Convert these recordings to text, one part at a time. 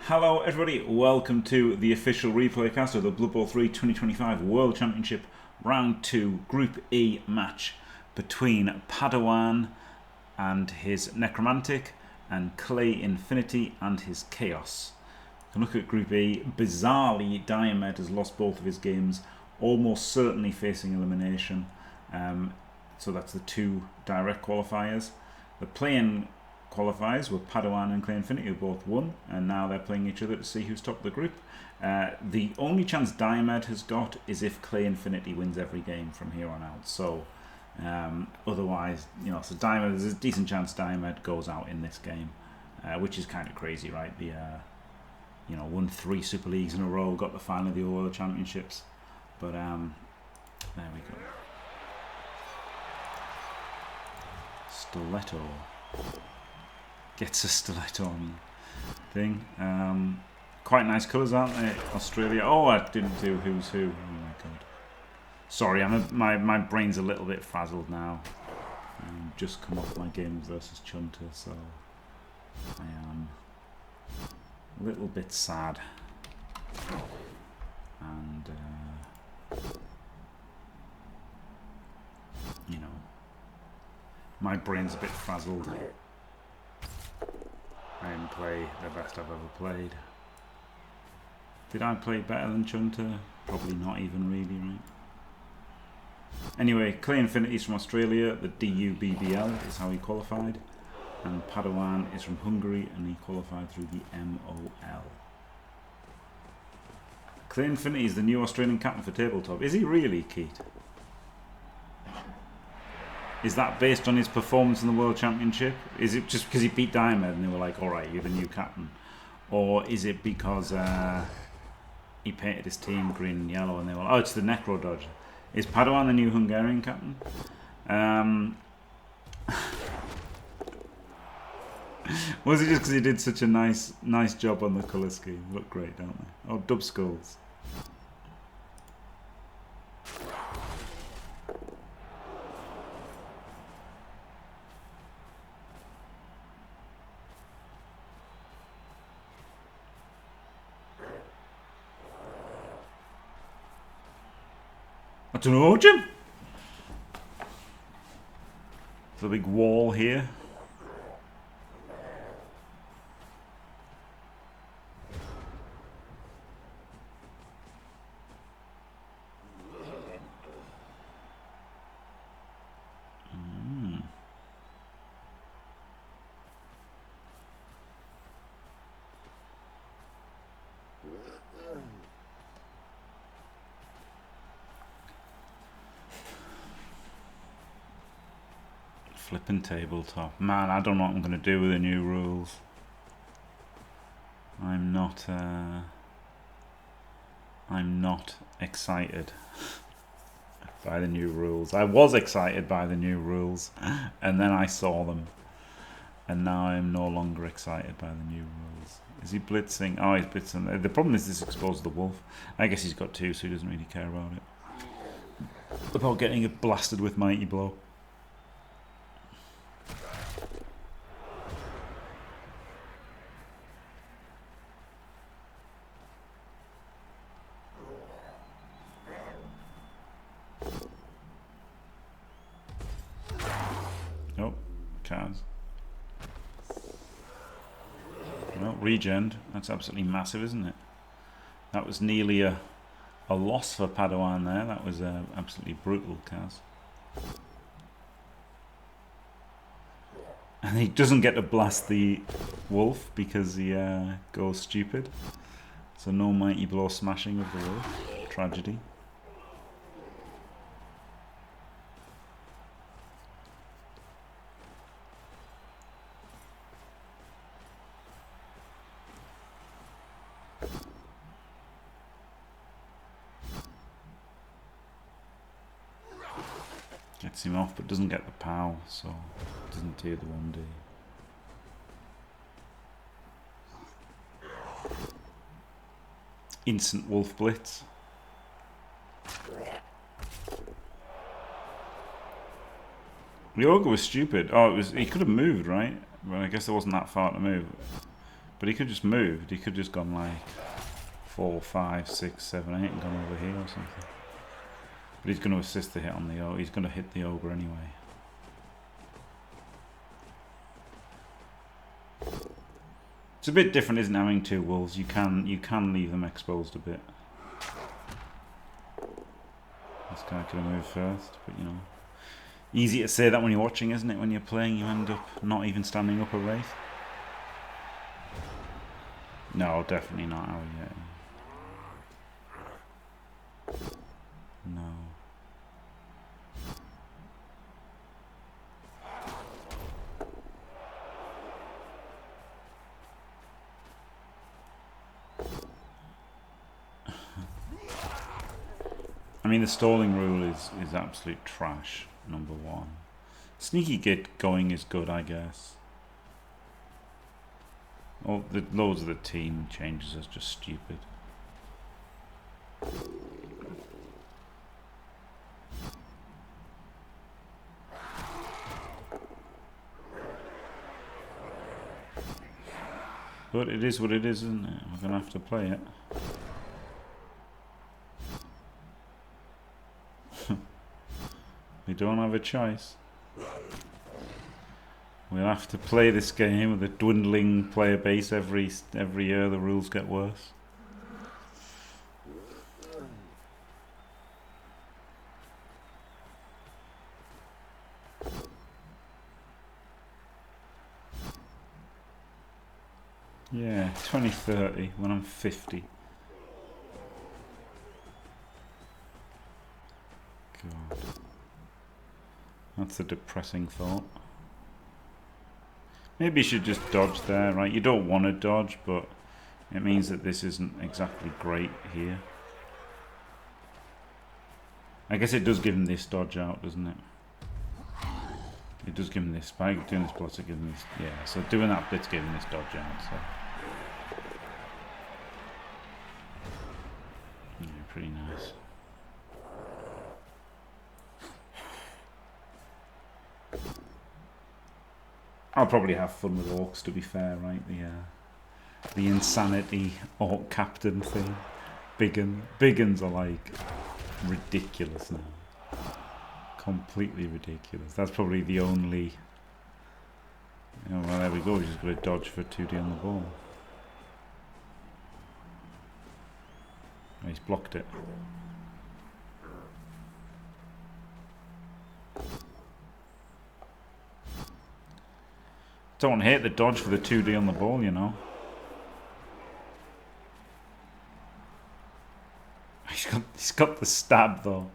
Hello everybody, welcome to the official replay cast of the Blood Bowl 3 2025 World Championship Round 2 Group E match between Padawan and his Necromantic and ClayInfinity and his Chaos. And look at Group E. Bizarrely, Diomed has lost both of his games, almost certainly facing elimination. So that's the two direct qualifiers. The play-in qualifiers were Padawan and ClayInfinity, who both won, and now they're playing each other to see who's top of the group. The only chance Diomed has got is if ClayInfinity wins every game from here on out. So otherwise, so Diomed, there's a decent chance Diomed goes out in this game, which is kind of crazy, right? The won 3 Super Leagues in a row, got the final of the World Championships, but there we go. Stiletto gets a stiletto on thing. Quite nice colours, aren't they? Australia. Oh, I didn't do who's who. Oh my god. Sorry, my brain's a little bit frazzled now. Just come off my games versus Chunter, so I am a little bit sad. And my brain's a bit frazzled. I didn't play the best I've ever played. Did I play better than Chunter? Probably not even really, right? Anyway, ClayInfinity's from Australia. The DUBBL is how he qualified. And Padawan is from Hungary and he qualified through the MOL. ClayInfinity is the new Australian captain for tabletop. Is he really, Keith? Is that based on his performance in the World Championship? Is it just because he beat Diomed and they were like, alright, you're the new captain? Or is it because he painted his team green and yellow and they were like, oh, it's the Necro Dodge. Is Padawan the new Hungarian captain? Was it just because he did such a nice job on the colour scheme? Look great, don't they? Oh, dub skulls. I don't know, Jim. There's a big wall here. Flipping tabletop. Man, I don't know what I'm going to do with the new rules. I'm not excited by the new rules. I was excited by the new rules, and then I saw them, and now I'm no longer excited by the new rules. Is he blitzing? Oh, he's blitzing. The problem is this exposed the wolf. I guess he's got 2, so he doesn't really care about it. About getting it blasted with Mighty Blow. Well, regen, that's absolutely massive, isn't it? That was nearly a loss for Padawan there. That was absolutely brutal, Kaz. And he doesn't get to blast the wolf because he goes stupid. So no Mighty Blow smashing of the wolf. Tragedy. Gets him off, but doesn't get the POW, so doesn't do the 1D. Instant wolf blitz. The ogre was stupid. Oh, he could have moved, right? Well, I guess there wasn't that far to move. But he could just moved. He could just gone like 4, 5, 6, 7, 8 and gone over here or something. But he's going to assist the hit on the ogre. He's going to hit the ogre anyway. It's a bit different, isn't it, having 2 wolves? You can leave them exposed a bit. This guy could have moved first, but you know. Easy to say that when you're watching, isn't it? When you're playing, you end up not even standing up a wraith. No, definitely not out yet. No. I mean, the stalling rule is absolute trash, number 1. Sneaky get going is good, I guess. Oh, loads of the team changes are just stupid. But it is what it is, isn't it? We're going to have to play it. We don't have a choice. We'll have to play this game with a dwindling player base every year. The rules get worse. Yeah, 2030 when I'm 50. God. That's a depressing thought. Maybe you should just dodge there, right? You don't want to dodge, but it means that this isn't exactly great here. I guess it does give him this dodge out, doesn't it? It does give him this. By doing this blitz, it gives him this. Yeah, so doing that blitz gave him this dodge out, so. Yeah, pretty nice. I'll probably have fun with orcs, to be fair, right? The insanity orc captain thing. Big uns are like ridiculous now. Completely ridiculous. That's probably the only. Oh, well, there we go. We just got to dodge for 2D on the ball. Oh, he's blocked it. Don't hate the dodge for the 2D on the ball, you know. He's got the stab though.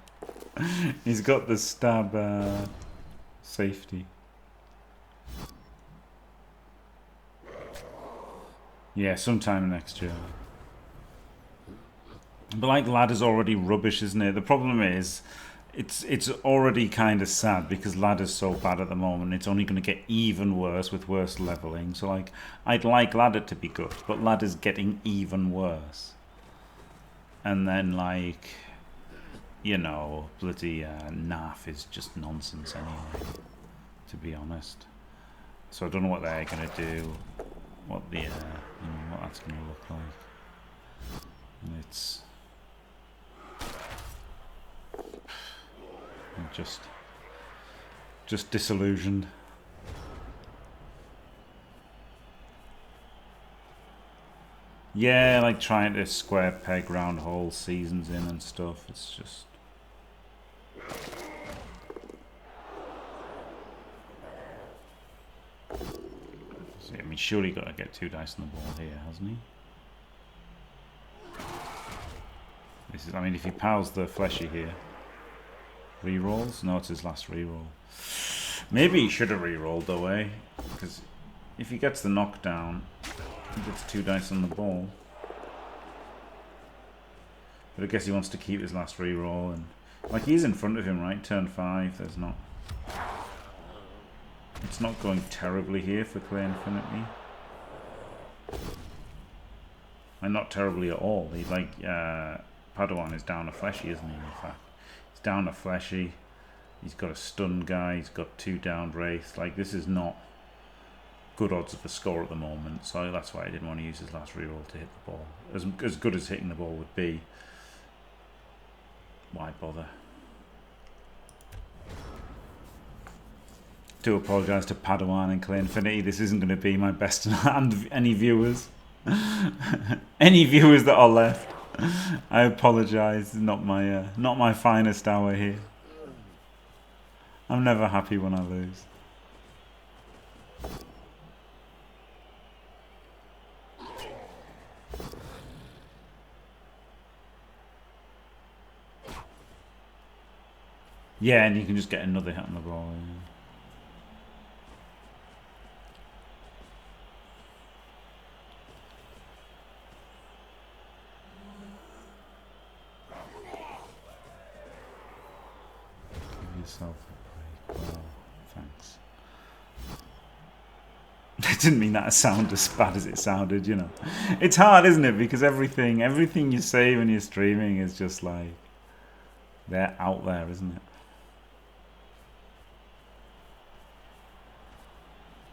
He's got the stab safety. Yeah, sometime next year. But like ladder's already rubbish, isn't it? The problem is it's already kind of sad because ladder's so bad at the moment. It's only going to get even worse with worse leveling. So like I'd like ladder to be good, but ladder's getting even worse. And then like, you know, bloody NAF is just nonsense anyway, to be honest. So I don't know what they're going to do, what the you know, what that's going to look like. And it's I'm just disillusioned. Yeah, like trying to square peg round hole seasons in and stuff. It's just see, I mean, surely got to get 2 dice on the ball here, hasn't he? This is, I mean, if he piles the fleshy here, rerolls? No, it's his last reroll. Maybe he should have rerolled though, eh? Because if he gets the knockdown, he gets 2 dice on the ball. But I guess he wants to keep his last reroll, and like he's in front of him, right? Turn 5. There's not. It's not going terribly here for ClayInfinity. And not terribly at all. He like Padawan is down a fleshy, isn't he? In fact, he's down a fleshy. He's got a stun guy. He's got 2 downed wraiths. Like this is not good odds of a score at the moment, so that's why I didn't want to use his last reroll to hit the ball. As good as hitting the ball would be, why bother? Do apologise to Padawan and ClayInfinity. This isn't going to be my best and any viewers. Any viewers that are left. I apologise. Not my finest hour here. I'm never happy when I lose. Yeah, and you can just get another hit on the ball. Yeah. Yourself a break. Well, thanks. I didn't mean that to sound as bad as it sounded, you know. It's hard, isn't it? Because everything you say when you're streaming is just like, they're out there, isn't it?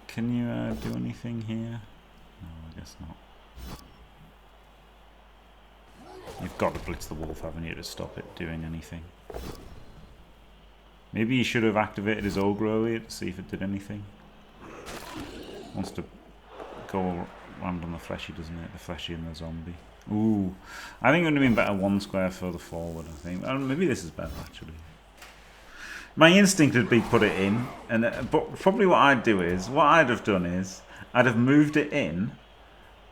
Can you do anything here? No, I guess not. You've got to blitz the wolf, haven't you, to stop it doing anything. Maybe he should have activated his ogre earlier to see if it did anything. Wants to go around on the fleshy, doesn't it? The fleshy and the zombie. Ooh. I think it would have been better one square further forward, I think. Maybe this is better, actually. My instinct would be put it in. But probably what I'd do is, what I'd have done is, I'd have moved it in,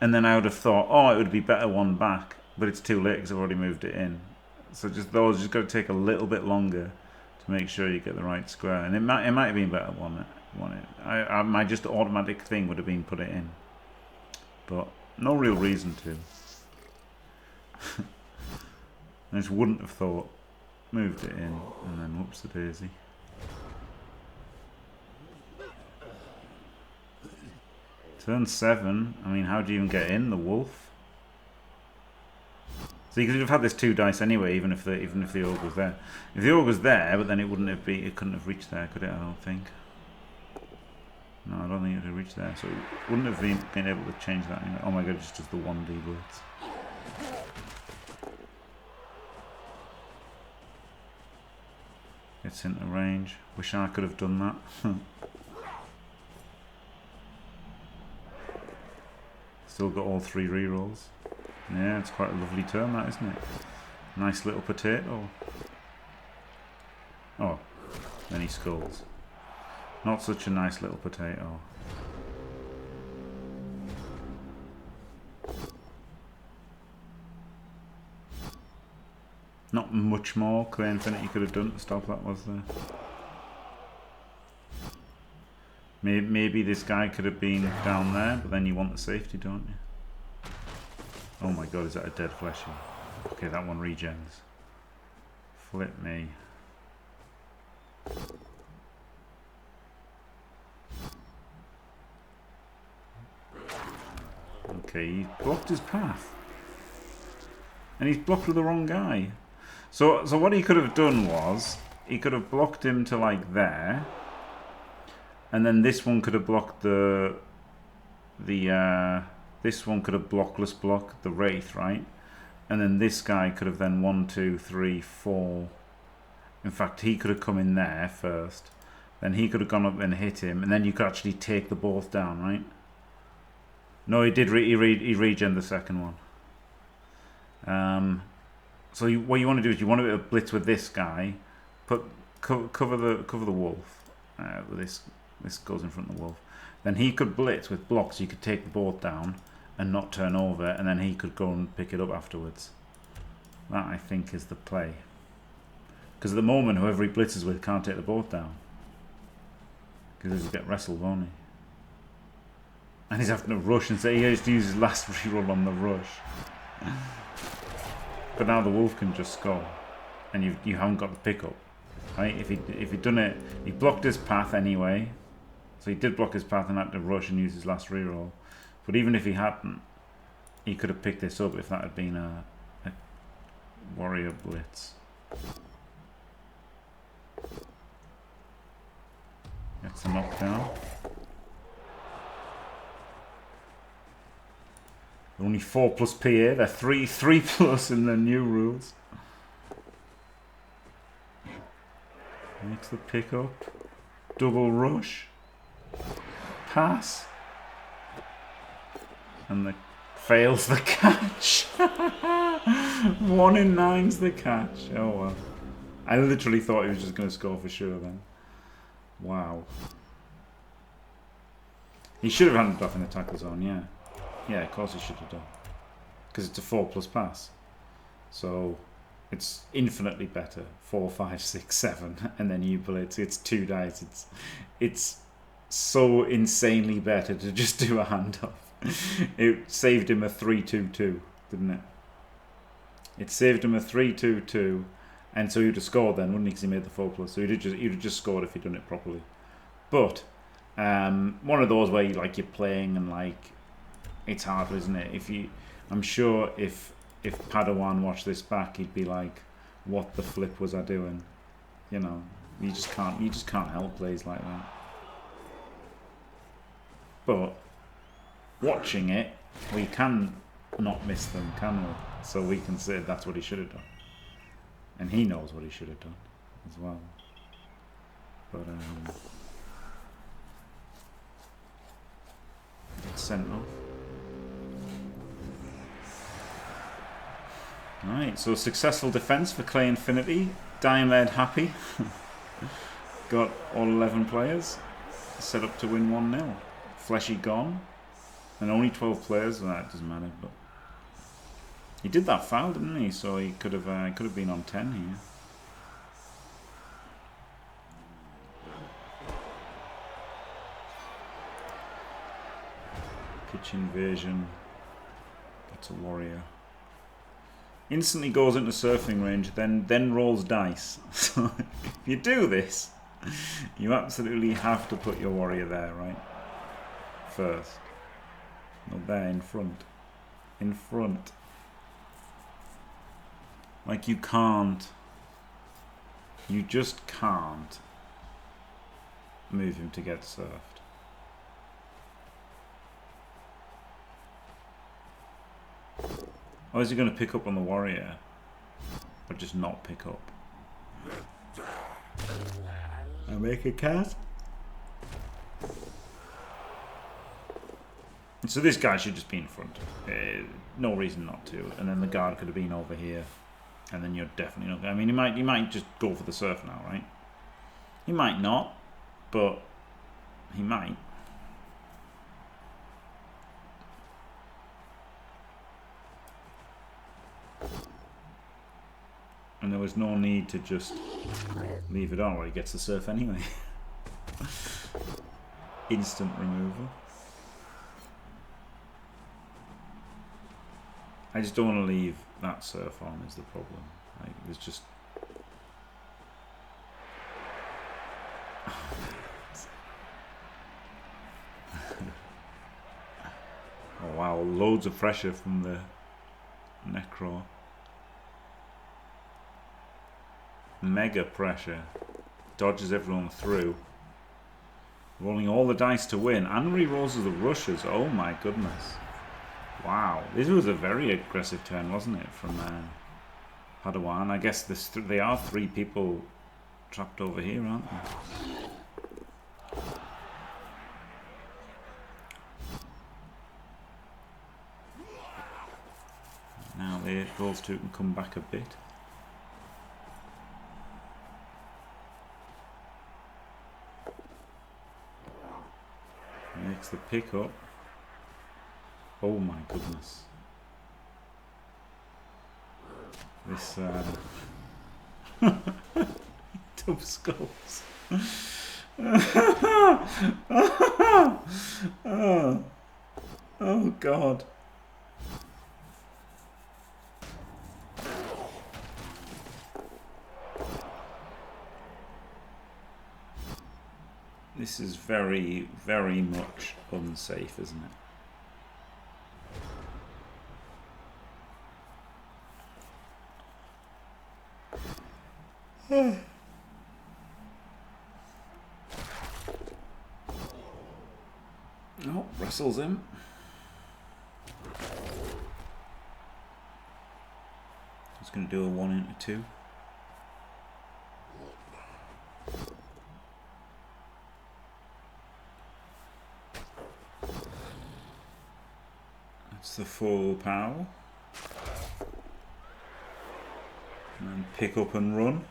and then I would have thought, oh, it would be better one back. But it's too late because I've already moved it in. So just got to take a little bit longer to make sure you get the right square. And it might have been better one. My just automatic thing would have been put it in. But no real reason to. I just wouldn't have thought. Moved it in and then whoops the daisy. Turn 7. I mean, how do you even get in the wolf? So you could have had this 2 dice anyway, even if the ogre was there. If the ogre was there, but then it couldn't have reached there, could it? I don't think. No, I don't think it would have reached there. So it wouldn't have been able to change that anyway. Oh my god, it's just the 1D blitz. Gets into range. Wish I could have done that. Still got all 3 rerolls. Yeah, it's quite a lovely turn, that, isn't it? Nice little potato. Oh, then he skulls. Not such a nice little potato. Not much more ClayInfinity could have done to stop that, was there? Maybe this guy could have been down there, but then you want the safety, don't you? Oh my god, is that a dead fleshy? Okay, that one regens. Flip me. Okay, he blocked his path. And he's blocked with the wrong guy. So what he could have done was, he could have blocked him to like there. And then this one could have blocked this one could have blockless blocked the Wraith, right? And then this guy could have then 1, 2, 3, 4. In fact, he could have come in there first. Then he could have gone up and hit him. And then you could actually take the both down, right? No, he did. He regen the second one. So what you want to do is you want to blitz with this guy. Cover the wolf. This goes in front of the wolf. Then he could blitz with blocks. So you could take the both down and not turn over, and then he could go and pick it up afterwards. That, I think, is the play. Because at the moment, whoever he blitzes with can't take the both down. Because he'll get wrestled, won't he? And he's having to rush and say he has to use his last reroll on the rush. But now the wolf can just score, and you haven't got the pickup, right? If he'd done it, he blocked his path anyway. So he did block his path and had to rush and use his last reroll. But even if he hadn't, he could have picked this up if that had been a warrior blitz. That's a knockdown. They're only 4 plus PA. They're 3 plus in the new rules. Makes the pick up. Double rush. Pass. And the fails the catch. 1 in 9's the catch. Oh well. I literally thought he was just going to score for sure then. Wow. He should have handed off in the tackle zone, yeah. Yeah, of course he should have done. Because it's a 4 plus pass. So it's infinitely better. 4, 5, 6, 7. And then you blitz. It's 2 dice. It's so insanely better to just do a handoff. It saved him a 3-2-2, didn't it? It saved him a 3-2-2. And so he'd have scored then, wouldn't he? Because he made the 4 plus. So he'd have just scored if he'd done it properly. But one of those where you're playing and it's hard, isn't it? I'm sure if Padawan watched this back, he'd be like, "What the flip was I doing?" You know, you just can't help plays like that. But watching it, we can not miss them, can we? So we can say that's what he should have done, and he knows what he should have done as well. But it's sent off. Alright, so successful defense for ClayInfinity. Diomed happy. Got all 11 players. Set up to win 1-0. Fleshy gone. And only 12 players. Well, that doesn't matter, but he did that foul, didn't he? So he could have been on 10 here. Pitch invasion. That's a warrior. Instantly goes into surfing range, then rolls dice. So if you do this, you absolutely have to put your warrior there, right? First. No, there, in front. In front. You can't. You just can't move him to get surfed. Or is he going to pick up on the warrior? Or just not pick up? I make a cat? So this guy should just be in front. No reason not to. And then the guard could have been over here. And then you're definitely not... I mean, he might just go for the surf now, right? He might not. But he might. And there was no need to just leave it on where he gets the surf anyway. Instant removal. I just don't want to leave that surf on is the problem. There's just... Oh wow, loads of pressure from the Necro. Mega pressure. Dodges everyone through. Rolling all the dice to win. And re-rolls the rushes. Oh my goodness. Wow. This was a very aggressive turn, wasn't it? From Padawan. I guess they are 3 people trapped over here, aren't they? Now those 2 can come back a bit. Makes the pick up. Oh my goodness. This tough skulls. Oh god. This is very, very much unsafe, isn't it? Oh, wrestles him. It's going to do a 1 into 2. That's the full power. And then pick up and run.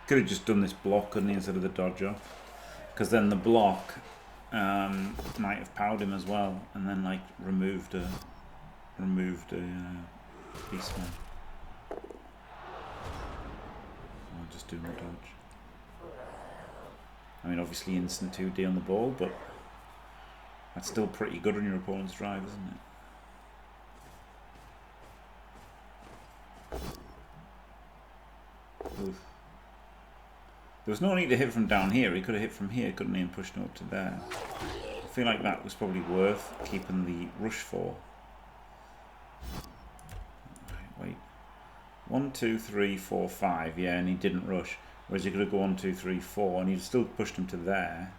Could have just done this block, couldn't he, instead of the dodge off? Because then the block might have powered him as well, and then like removed a beastman. I'll just do my dodge. I mean, obviously instant 2D on the ball, but that's still pretty good on your opponent's drive, isn't it? Oof. There was no need to hit from down here. He could have hit from here, couldn't he, and pushed him up to there. I feel like that was probably worth keeping the rush for. Wait. 1, 2, 3, 4, 5. Yeah, and he didn't rush. Whereas he could have gone 1, 2, 3, 4, and he'd still pushed him to there.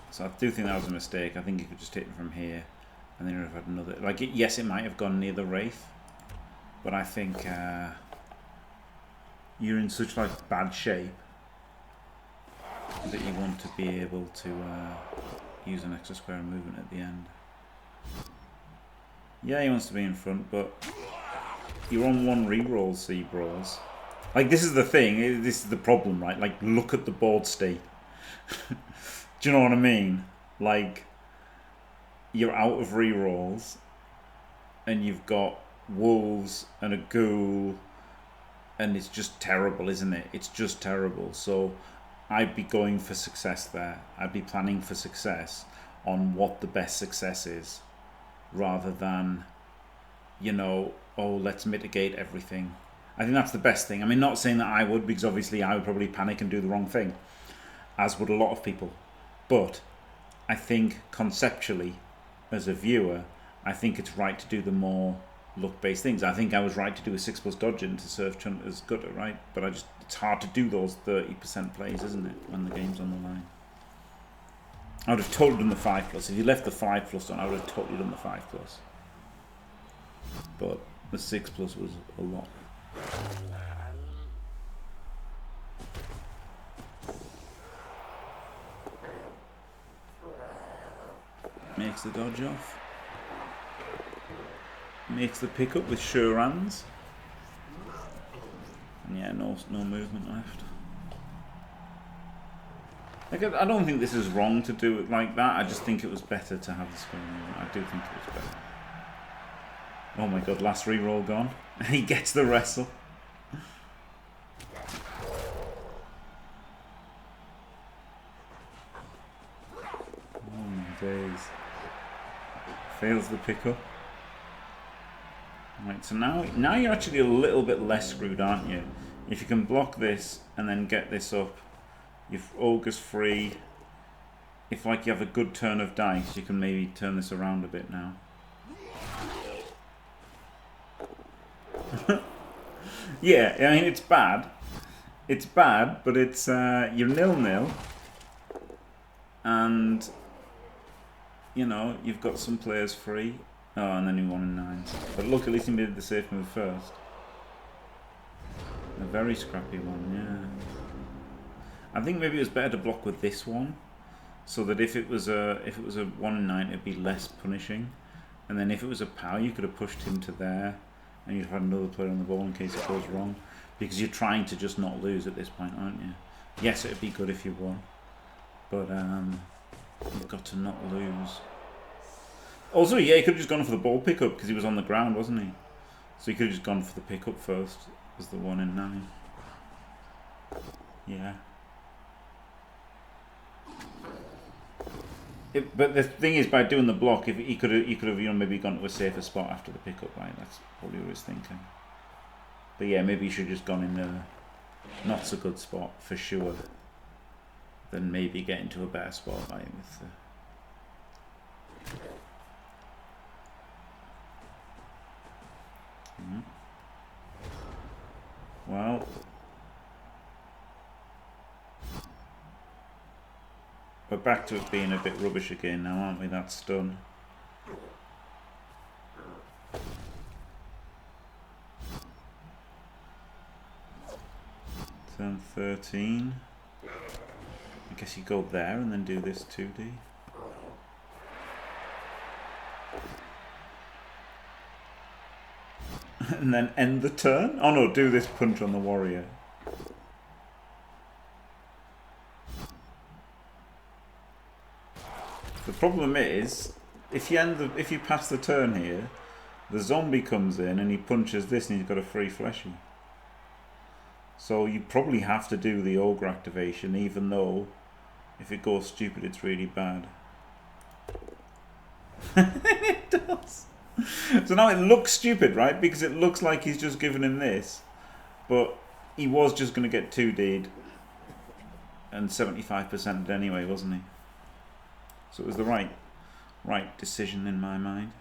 So I do think that was a mistake. I think he could just hit him from here, and then he would have had another. Like, yes, it might have gone near the Wraith, but I think. You're in such like bad shape that you want to be able to use an extra square movement at the end. Yeah, he wants to be in front, but you're on 1 reroll, C-Bros. Like, this is the thing, this is the problem, right? Like, look at the board state. Do you know what I mean? Like, you're out of rerolls, and you've got wolves and a ghoul. And it's just terrible, isn't it? It's just terrible. So I'd be going for success there. I'd be planning for success on what the best success is, rather than, you know, oh, let's mitigate everything. I think that's the best thing. I mean, not saying that I would, because obviously I would probably panic and do the wrong thing, as would a lot of people. But I think conceptually, as a viewer, I think it's right to do the more luck-based things. I think I was right to do a 6+ dodge in to serve Chunt as gutter, right? But it's hard to do those 30% plays, isn't it, when the game's on the line? I would have totally done the 5+. If you left the 5+ on, I would have totally done the 5+. But the 6+ was a lot. Makes the dodge off. Makes the pickup with sure hands. And yeah, no movement left. Like, I don't think this is wrong to do it like that. I just think it was better to have the square movement. I do think it was better. Oh my god, last reroll gone. He gets the wrestle. Oh my days. Fails the pickup. Right, so now you're actually a little bit less screwed, aren't you? If you can block this and then get this up, your ogre's free. If like you have a good turn of dice, you can maybe turn this around a bit now. Yeah, I mean, it's bad. It's bad, but it's you're 0-0, and you know you've got some players free. Oh, and then he won in 9. But look, at least he made the safe move first. A very scrappy one, yeah. I think maybe it was better to block with this one, so that if it was a 1 in 9, it'd be less punishing. And then if it was a POW, you could have pushed him to there, and you'd have had another player on the ball in case it goes wrong. Because you're trying to just not lose at this point, aren't you? Yes, it'd be good if you won, but you've got to not lose. Also, yeah, he could have just gone for the ball pickup because he was on the ground, wasn't he? So he could have just gone for the pickup first as the 1 in 9. Yeah. But the thing is, by doing the block, if he could have, you know, maybe gone to a safer spot after the pickup, right? That's probably what he was thinking. But yeah, maybe you should have just gone in a not so good spot for sure. Then maybe get into a better spot, right? With the Well, We're back to it being a bit rubbish again now, aren't we? That stun. Turn 13. I guess you go there and then do this 2D. And then end the turn? Oh no, do this punch on the warrior. The problem is, if you pass the turn here, the zombie comes in and he punches this and he's got a free fleshy. So you probably have to do the ogre activation, even though if it goes stupid it's really bad. It does. So now it looks stupid, right? Because it looks like he's just given him this. But he was just going to get 2D'd and 75% anyway, wasn't he? So it was the right decision in my mind.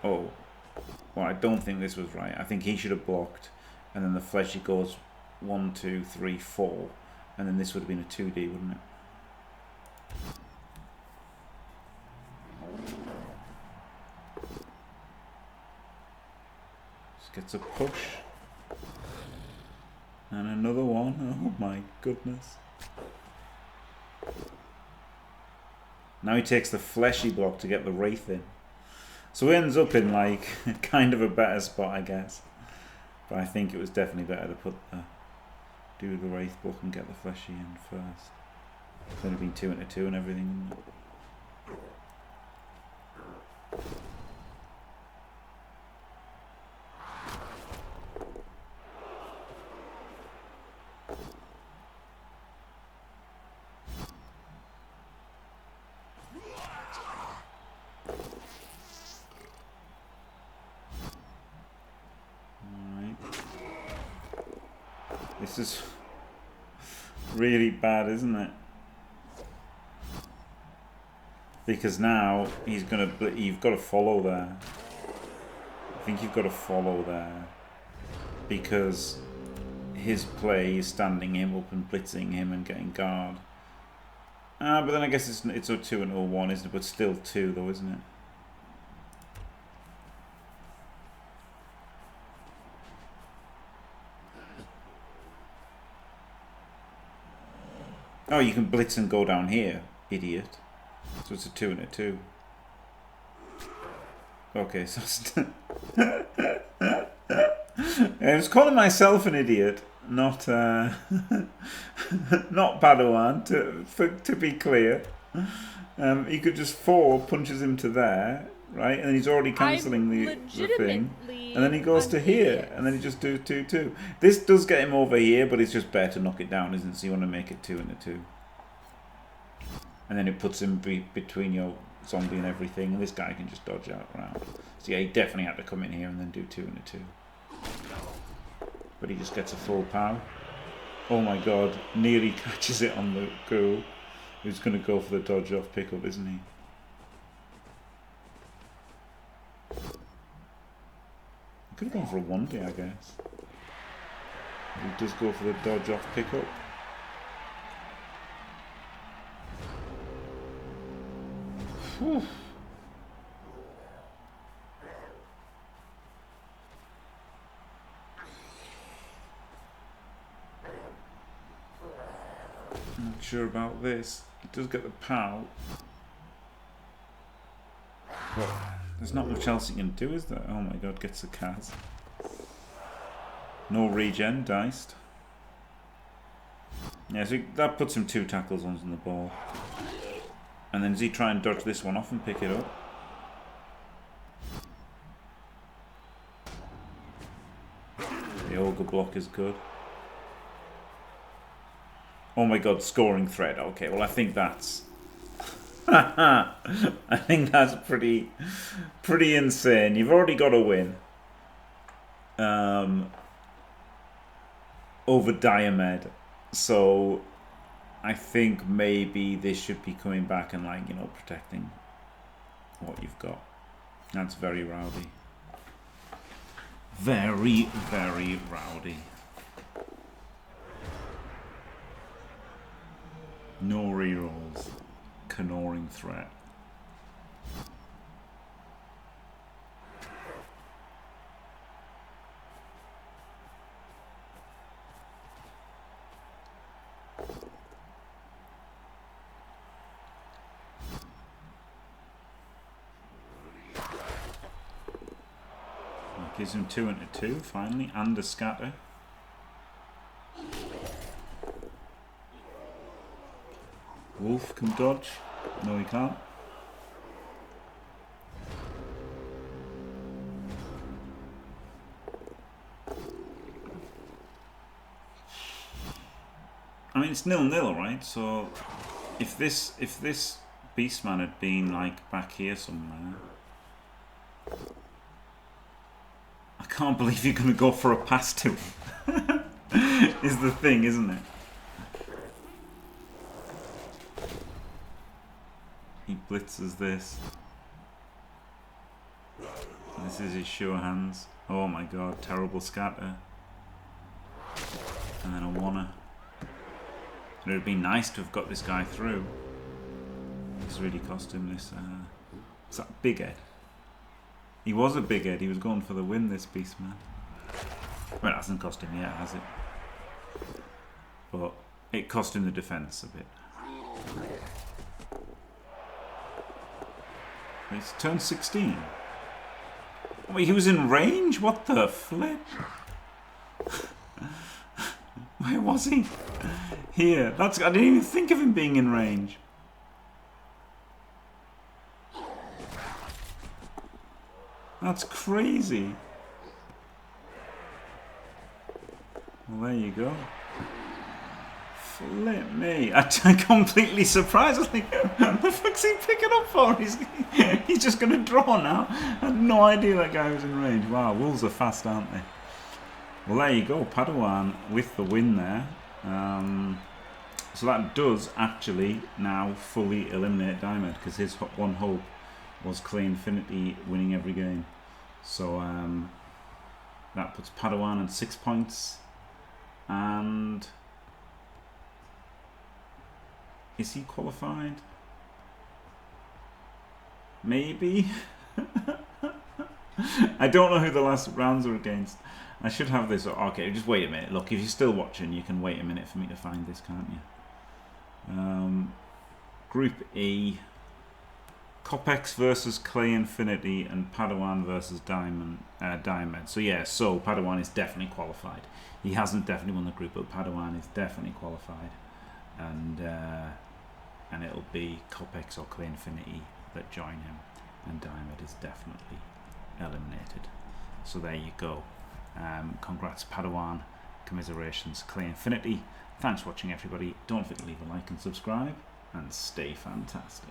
Oh. Well, I don't think this was right. I think he should have blocked. And then the fleshy goes 1, 2, 3, 4. And then this would have been a 2D, wouldn't it? Just gets a push. And another one. Oh my goodness. Now he takes the fleshy block to get the wraith in. So he ends up in like kind of a better spot, I guess. But I think it was definitely better to do the wraith block and get the fleshy in first. It's only been 2 into 2 and everything, isn't it? This is really bad, isn't it? Because now he's gonna. You've got to follow there. I think you've got to follow there because his play is standing him up and blitzing him and getting guard. But then I guess it's a 2 and 0-1, isn't it? But still 2 though, isn't it? Oh, you can blitz and go down here, idiot. So it's a 2 and a 2. Okay, so I was calling myself an idiot, not not Padawan. To be clear, he could just 4 punches him to there, right, and then he's already cancelling the thing, and then he goes to here, and then he just does 2-2. This does get him over here, but it's just better to knock it down, isn't it? So you want to make it 2 and a 2, and then it puts him between your zombie and everything, and this guy can just dodge out around. So yeah, he definitely had to come in here and then do 2 and a 2. But he just gets a full pow. Oh my god, nearly catches it on the ghoul. Who's going to go for the dodge off pickup, isn't he? He could have gone for a 1D, I guess. He does go for the dodge off pickup. Whew. I'm not sure about this. It does get the POW. But there's not much else you can do, is there? Oh my god, gets the cat. No regen, diced. Yeah, so that puts him 2 tackles on the ball. And then does he try and dodge this one off and pick it up? The ogre block is good. Oh my god, scoring threat. Okay, well I think that's I think that's pretty insane. You've already got a win. Over Diomed. So I think maybe this should be coming back and, like, you know, protecting what you've got. That's very rowdy. Very, very rowdy. No rerolls. Canoring threat. Gives him 2 into 2 finally, and a scatter. Wolf can dodge. No, he can't. I mean, it's 0-0, right? So if this Beastman had been like back here somewhere, I can't believe you're going to go for a pass to him. Is the thing, isn't it? He blitzes this. This is his sure hands. Oh my god, terrible scatter. And then a wanna. It would have been nice to have got this guy through. It's really cost him this. Is that Big Ed? He was a Big Ed. He was going for the win, this Beastman. Well, it hasn't cost him yet, has it? But it cost him the defense a bit. It's turn 16. Wait, he was in range? What the flip? Where was he? Here. I didn't even think of him being in range. That's crazy. Well, there you go. Flip me. I'm completely surprised. I was like, what the fuck's he picking up for? He's just going to draw now. I had no idea that guy was in range. Wow, Wolves are fast, aren't they? Well, there you go. Padawan with the win there. So that does actually now fully eliminate Diamond, because his one hope was ClayInfinity winning every game. So that puts Padawan at 6 points. And is he qualified? Maybe. I don't know who the last rounds are against. I should have this. Okay, just wait a minute. Look, if you're still watching, you can wait a minute for me to find this, can't you? Group E. Copex versus ClayInfinity and Padawan versus Diamond. So yeah, so Padawan is definitely qualified. He hasn't definitely won the group, but Padawan is definitely qualified, and it'll be Copex or ClayInfinity that join him, and Diamond is definitely eliminated. So there you go. Congrats Padawan, commiserations ClayInfinity. Thanks for watching, everybody. Don't forget to leave a like and subscribe, and stay fantastic.